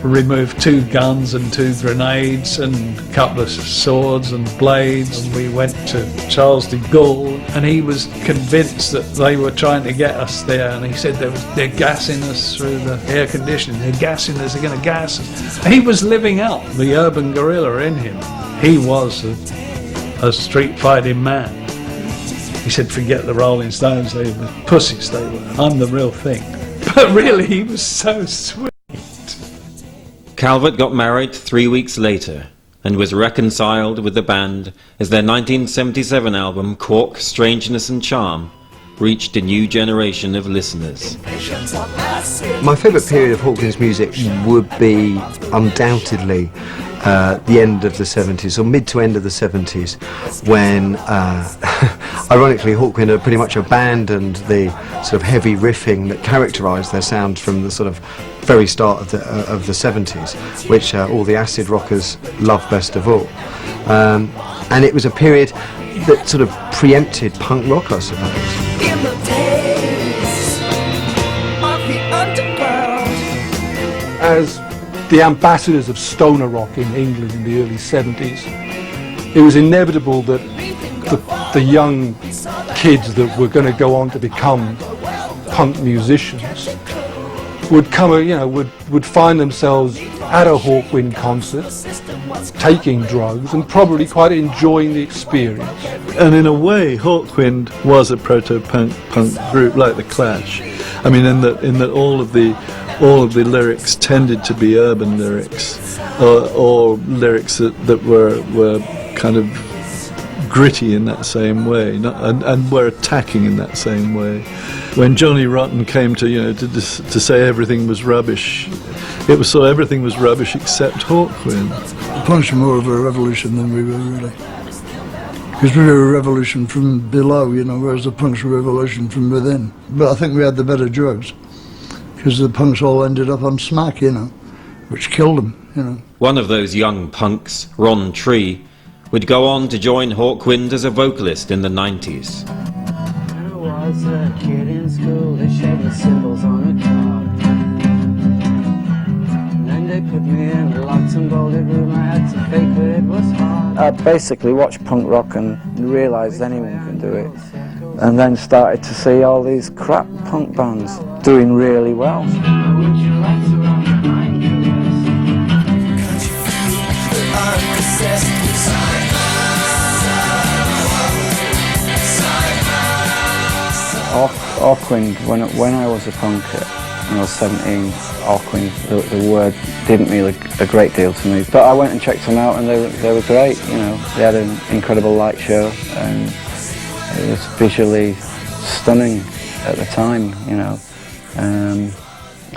remove 2 guns and 2 grenades and a couple of swords and blades, and we went to Charles de Gaulle, and he was convinced that they were trying to get us there, and he said they're gassing us through the air conditioning, they're gassing us, they're going to gas us. He was living out the urban guerrilla in him. He was a street fighting man. He said, forget the Rolling Stones, they were pussies, they were. I'm the real thing. But really, he was so sweet. Calvert got married 3 weeks later and was reconciled with the band as their 1977 album Cork, Strangeness and Charm reached a new generation of listeners. My favourite period of Hawkwind's music would be undoubtedly the end of the 70s, or mid to end of the 70s, when ironically Hawkwind had pretty much abandoned the sort of heavy riffing that characterised their sound from the sort of very start of the 70s, which all the acid rockers loved best of all. And it was a period that sort of preempted punk rock, I suppose. In the days of the underground. As the ambassadors of stoner rock in England in the early 70s, it was inevitable that the young kids that were going to go on to become punk musicians would come, would find themselves at a Hawkwind concert, taking drugs and probably quite enjoying the experience. And in a way, Hawkwind was a proto-punk group like the Clash. I mean, in that all of the lyrics tended to be urban lyrics, or lyrics that were kind of gritty in that same way, and were attacking in that same way. When Johnny Rotten came to say everything was rubbish, it was so everything was rubbish except Hawkwind. The punks were more of a revolution than we were, really. Because we were a revolution from below, whereas the punks were a revolution from within. But I think we had the better drugs, because the punks all ended up on smack, which killed them, One of those young punks, Ron Tree, would go on to join Hawkwind as a vocalist in the 90s. I was a kid in school, they showed me symbols on a card. And then they put me in a locked and bolted room, I had to fake but it was hard. I basically watched punk rock and realised anyone can do it. And then started to see all these crap punk bands doing really well. Hawkwind, when I was a punker, when I was 17, Hawkwind, the word didn't mean a great deal to me. But I went and checked them out and they were great, They had an incredible light show and it was visually stunning at the time,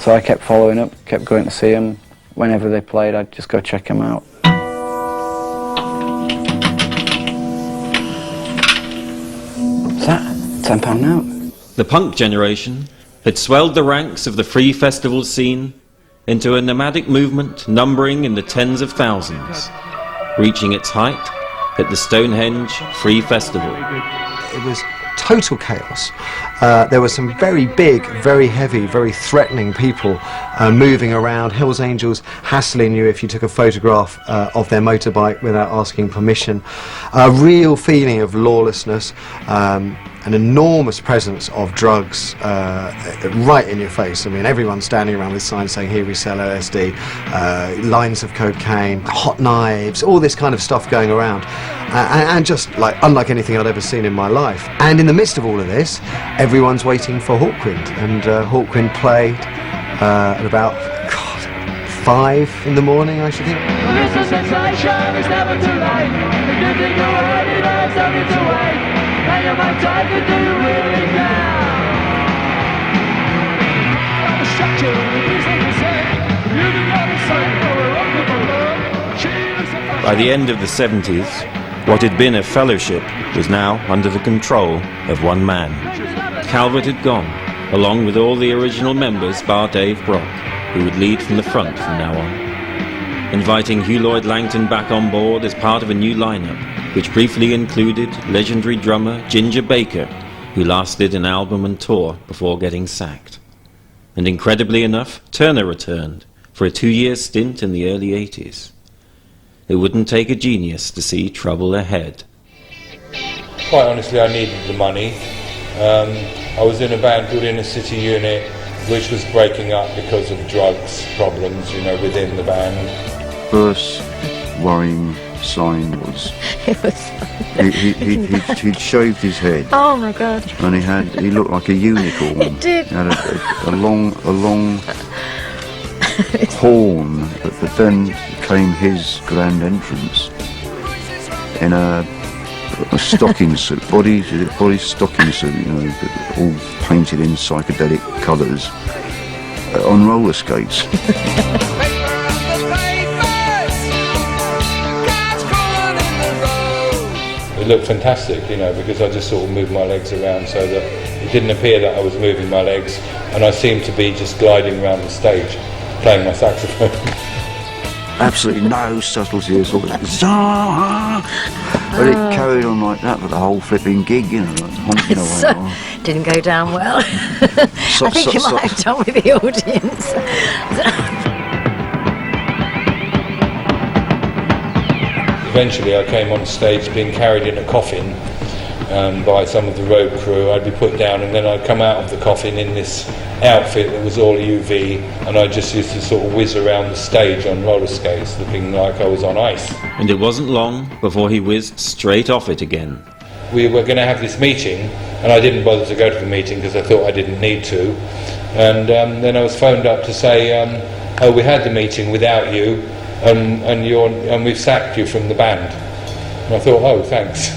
So I kept following up, kept going to see them. Whenever they played, I'd just go check them out. What's that? £10 now. The punk generation had swelled the ranks of the free festival scene into a nomadic movement numbering in the tens of thousands, reaching its height at the Stonehenge Free Festival. It was total chaos. There were some very big, very heavy, very threatening people moving around, Hells Angels hassling you if you took a photograph of their motorbike without asking permission. A real feeling of lawlessness, an enormous presence of drugs right in your face. I mean, everyone's standing around with signs saying, here we sell LSD, lines of cocaine, hot knives, all this kind of stuff going around. And just unlike anything I'd ever seen in my life. And in the midst of all of this, everyone's waiting for Hawkwind. And Hawkwind played at about 5 in the morning, I should think. It's a sensation, it's never too late. If you think you're ready, there's nothing to wait. Now you might try to do you really now. I'm a structure, please let me say. You've got to say, for a rock and roll. By the end of the 70s, What had been a fellowship was now under the control of one man. Calvert had gone, along with all the original members bar Dave Brock, who would lead from the front from now on. Inviting Hugh Lloyd Langton back on board as part of a new lineup, which briefly included legendary drummer Ginger Baker, who last did an album and tour before getting sacked. And incredibly enough, Turner returned for a 2-year stint in the early 80s. It wouldn't take a genius to see trouble ahead. Quite honestly, I needed the money. I was in a band called Inner City Unit, which was breaking up because of drugs problems, within the band. First worrying sign was he'd shaved his head. Oh my God! And he looked like a unicorn. It did. He had a long horn, but then came his grand entrance in a stocking suit, body stocking suit, all painted in psychedelic colours, on roller skates. It looked fantastic, because I just sort of moved my legs around so that it didn't appear that I was moving my legs, and I seemed to be just gliding around the stage, playing my saxophone. Absolutely no subtlety at all. But it carried on like that for the whole flipping gig, honking away. Didn't go down well. I think it might have done with the audience. Eventually I came on stage being carried in a coffin by some of the road crew. I'd be put down and then I'd come out of the coffin in this outfit that was all UV, and I just used to sort of whiz around the stage on roller skates looking like I was on ice. And it wasn't long before he whizzed straight off it again. We were going to have this meeting, and I didn't bother to go to the meeting because I thought I didn't need to. And then I was phoned up to say, oh, we had the meeting without you, and we've sacked you from the band. And I thought, oh, thanks.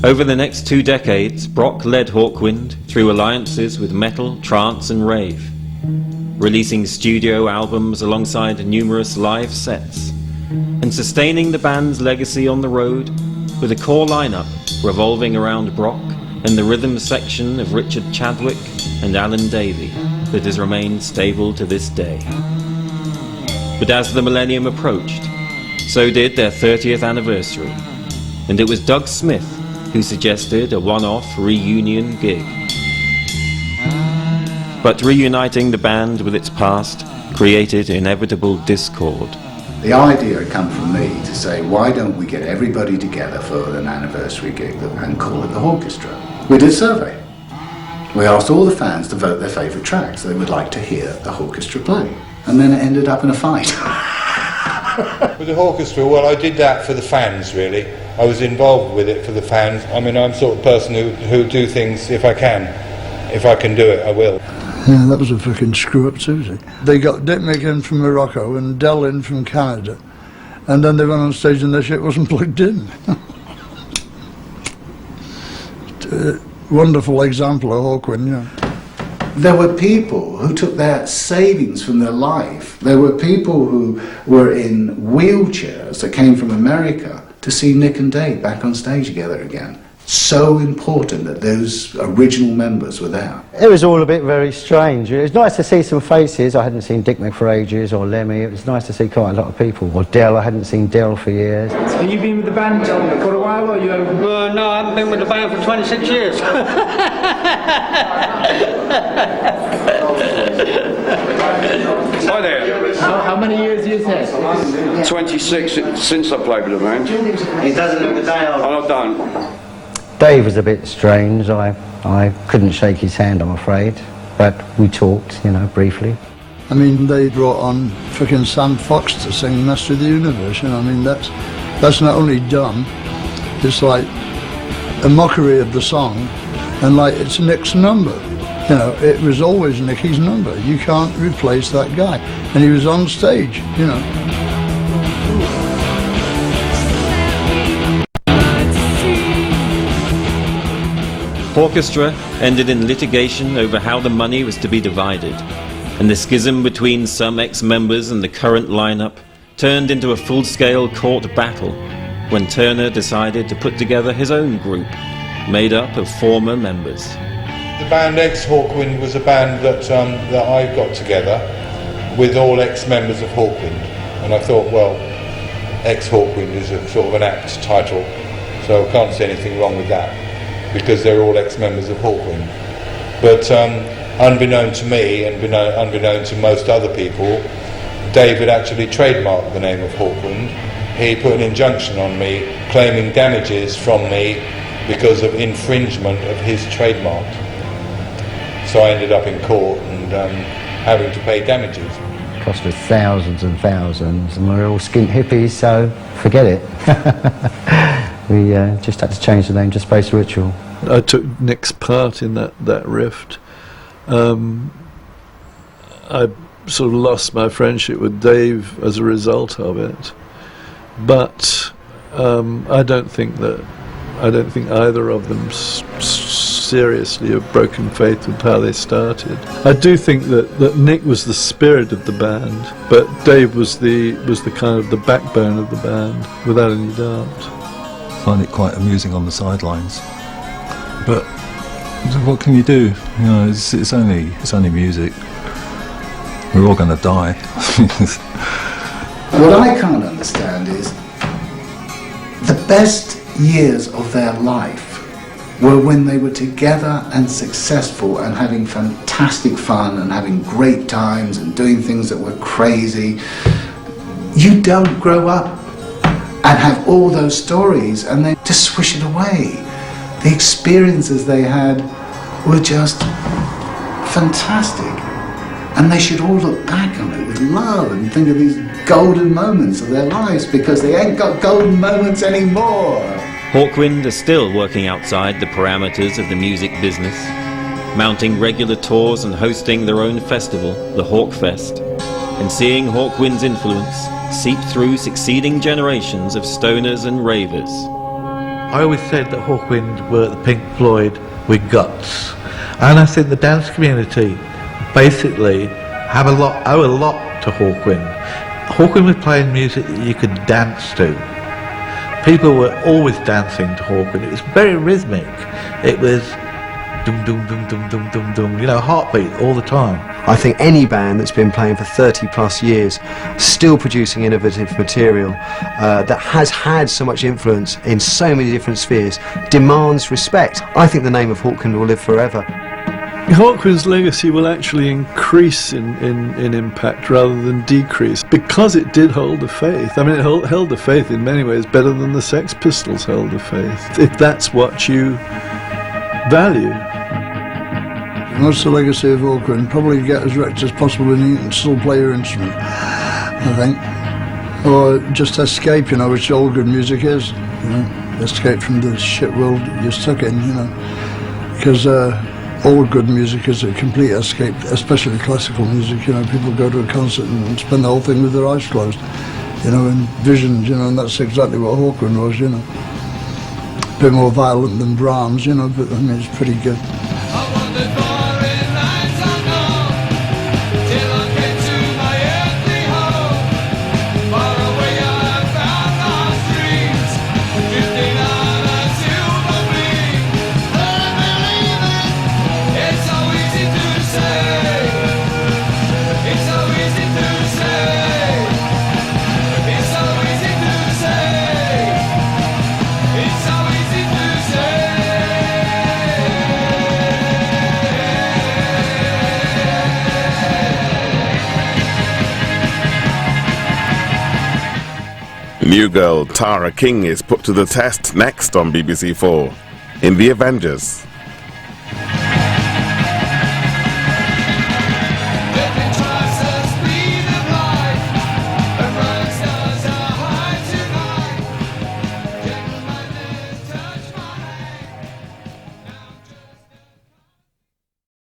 Over the next 2 decades, Brock led Hawkwind through alliances with metal, trance and rave, releasing studio albums alongside numerous live sets, and sustaining the band's legacy on the road with a core lineup revolving around Brock and the rhythm section of Richard Chadwick and Alan Davey that has remained stable to this day. But as the millennium approached, so did their 30th anniversary, and it was Doug Smith who suggested a one-off reunion gig. But reuniting the band with its past created inevitable discord. The idea had come from me to say, why don't we get everybody together for an anniversary gig and call it the Hawkestra? We did a survey. We asked all the fans to vote their favourite tracks they would like to hear the Hawkestra play. And then it ended up in a fight. With the Hawkestra, well, I did that for the fans, really. I was involved with it for the fans. I mean, I'm the sort of person who do things if I can. If I can do it, I will. Yeah, that was a fucking screw-up Tuesday. They got Dick Mick in from Morocco and Dell in from Canada, and then they went on stage and their shit wasn't plugged in. Wonderful example of Hawkwind, There were people who took their savings from their life. There were people who were in wheelchairs that came from America to see Nick and Dave back on stage together again. So important that those original members were there. It was all a bit very strange. It was nice to see some faces. I hadn't seen Dick Mick for ages, or Lemmy. It was nice to see quite a lot of people. Or Dell, I hadn't seen Dell for years. Have you been with the band for a while, or you? No, I haven't been with the band for 26 years. Hi there. How many years you said? 26 since I played with the band. He doesn't look a day old. I don't. Dave was a bit strange. I couldn't shake his hand, I'm afraid. But we talked, briefly. I mean, they brought on fucking Sam Fox to sing Master of the Universe, I mean, that's not only dumb, it's like a mockery of the song, and like it's Nick's number. It was always Nicky's number. You can't replace that guy. And he was on stage, Hawkestra ended in litigation over how the money was to be divided, and the schism between some ex-members and the current lineup turned into a full-scale court battle when Turner decided to put together his own group, made up of former members. The band ex-Hawkwind was a band that I got together with all ex-members of Hawkwind, and I thought, well, ex-Hawkwind is a sort of an apt title, so I can't see anything wrong with that, because they're all ex-members of Hawkwind. But unbeknown to me, and unbeknown to most other people, David actually trademarked the name of Hawkwind. He put an injunction on me, claiming damages from me because of infringement of his trademark. So I ended up in court and having to pay damages. It cost us thousands and thousands, and we're all skint hippies, so forget it. We just had to change the name to Space Ritual. I took Nick's part in that rift. I sort of lost my friendship with Dave as a result of it, but I don't think either of them seriously have broken faith with how they started. I do think that Nick was the spirit of the band, but Dave was the kind of the backbone of the band, without any doubt. I find it quite amusing on the sidelines, but what can you do? You know, it's only music. We're all going to die. What I can't understand is the best years of their life were when they were together and successful and having fantastic fun and having great times and doing things that were crazy. You don't grow up and have all those stories and then just swish it away. The experiences they had were just fantastic, and they should all look back on it with love and think of these golden moments of their lives, because they ain't got golden moments anymore. Hawkwind are still working outside the parameters of the music business, mounting regular tours and hosting their own festival, the Hawkfest, and seeing Hawkwind's influence seep through succeeding generations of stoners and ravers. I always said that Hawkwind were the Pink Floyd with guts, and I think the dance community basically owe a lot to Hawkwind. Hawkwind was playing music that you could dance to. People were always dancing to Hawkwind. It was very rhythmic. It was dum dum dum dum dum dum dum, you know, heartbeat all the time. I think any band that's been playing for 30 plus years, still producing innovative material, that has had so much influence in so many different spheres, demands respect. I think the name of Hawkwind will live forever. Hawkwind's legacy will actually increase in impact rather than decrease, because it did hold the faith. I mean, it held the faith in many ways better than the Sex Pistols held the faith, if that's what you value. What's the legacy of Hawkwind? Probably get as wrecked as possible and you can still play your instrument, I think. Or just escape, you know, which all good music is, you know. Escape from the shit world you're stuck in, you know. Because all good music is a complete escape, especially classical music, you know. People go to a concert and spend the whole thing with their eyes closed, you know, in visions, you know, and that's exactly what Hawkwind was, you know. A bit more violent than Brahms, you know, but I mean, it's pretty good. New girl Tara King is put to the test next on BBC4 in The Avengers.